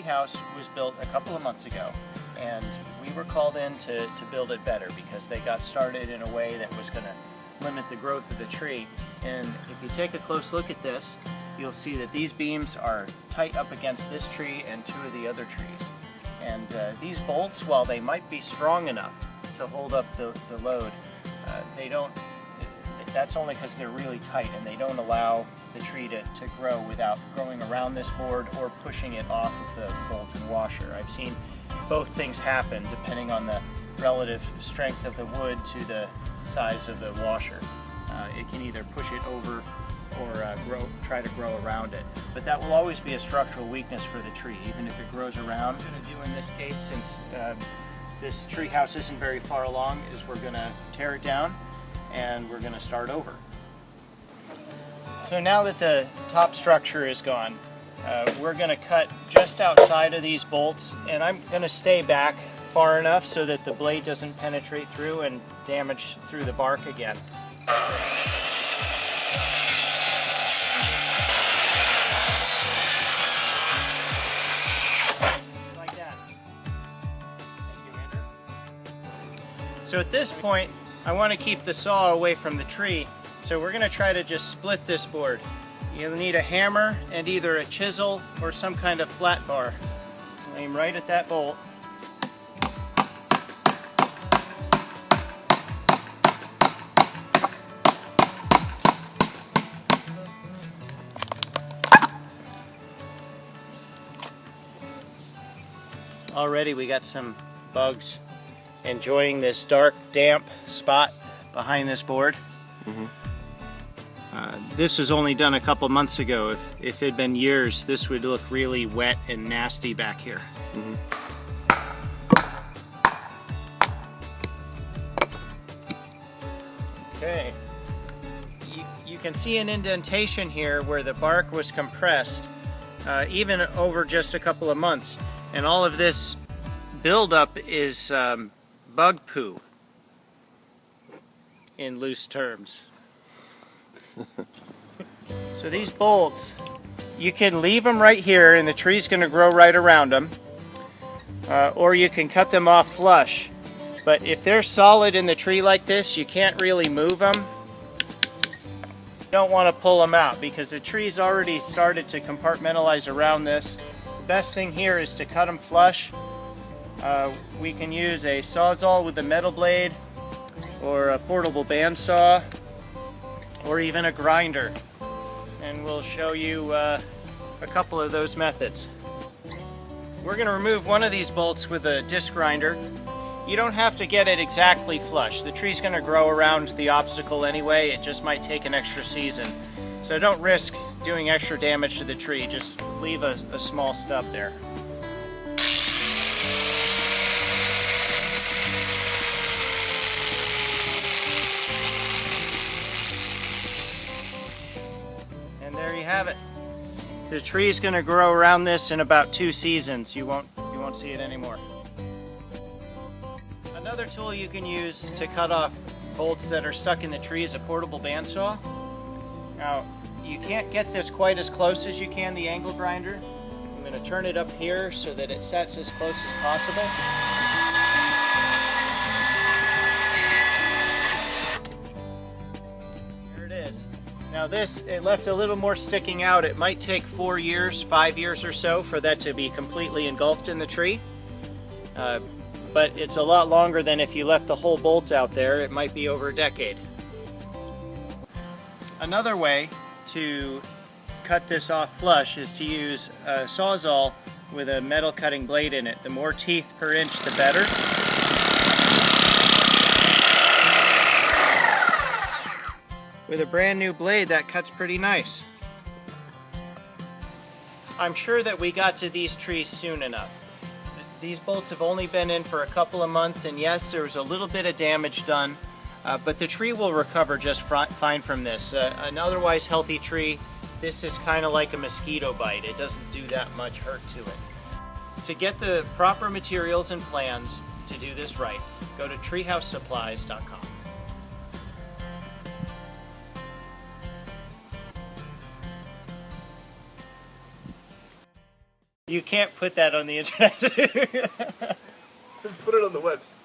treehouse was built a couple of months ago, and we were called in to build it better because they got started in a way that was going to limit the growth of the tree. And if you take a close look at this, you'll see that these beams are tight up against this tree and two of the other trees. And these bolts, while they might be strong enough to hold up the load, they don't, that's only because they're really tight and they don't allow the tree to grow without growing around this board or pushing it off of the bolt and washer. I've seen both things happen depending on the relative strength of the wood to the size of the washer. It can either push it over or try to grow around it. But that will always be a structural weakness for the tree, even if it grows around. What we're going to do in this case, since this tree house isn't very far along, is we're going to tear it down and we're going to start over. So now that the top structure is gone, we're going to cut just outside of these bolts, and I'm going to stay back far enough so that the blade doesn't penetrate through and damage through the bark again. Like that. Thank you, Andrew. So at this point, I want to keep the saw away from the tree, so we're going to try to just split this board. You'll need a hammer and either a chisel or some kind of flat bar. Aim right at that bolt. Already we got some bugs enjoying this dark, damp spot behind this board. Mm-hmm. This was only done a couple months ago. If it had been years, this would look really wet and nasty back here. Mm-hmm. Okay. You can see an indentation here where the bark was compressed, even over just a couple of months. And all of this buildup is bug poo, in loose terms. So these bolts, you can leave them right here and the tree's going to grow right around them, or you can cut them off flush. But if they're solid in the tree like this, you can't really move them. You don't want to pull them out because the tree's already started to compartmentalize around this. The best thing here is to cut them flush. We can use a sawzall with a metal blade, or a portable bandsaw, or even a grinder. And we'll show you a couple of those methods. We're going to remove one of these bolts with a disc grinder. You don't have to get it exactly flush. The tree's going to grow around the obstacle anyway. It just might take an extra season. So don't risk doing extra damage to the tree. Just leave a small stub there. And there you have it. The tree is going to grow around this in about 2 seasons. You won't see it anymore. Another tool you can use to cut off bolts that are stuck in the tree is a portable bandsaw. Now, you can't get this quite as close as you can the angle grinder. I'm going to turn it up here so that it sets as close as possible. There it is. Now this, it left a little more sticking out. It might take 4 years, 5 years or so for that to be completely engulfed in the tree. But it's a lot longer than if you left the whole bolt out there. It might be over a decade. Another way to cut this off flush is to use a sawzall with a metal cutting blade in it. The more teeth per inch, the better. With a brand new blade, that cuts pretty nice. I'm sure that we got to these trees soon enough. These bolts have only been in for a couple of months, and yes, there was a little bit of damage done, but the tree will recover just fine from this. An otherwise healthy tree, this is kind of like a mosquito bite. It doesn't do that much hurt to it. To get the proper materials and plans to do this right, go to treehousesupplies.com. You can't put that on the internet. Put it on the webs.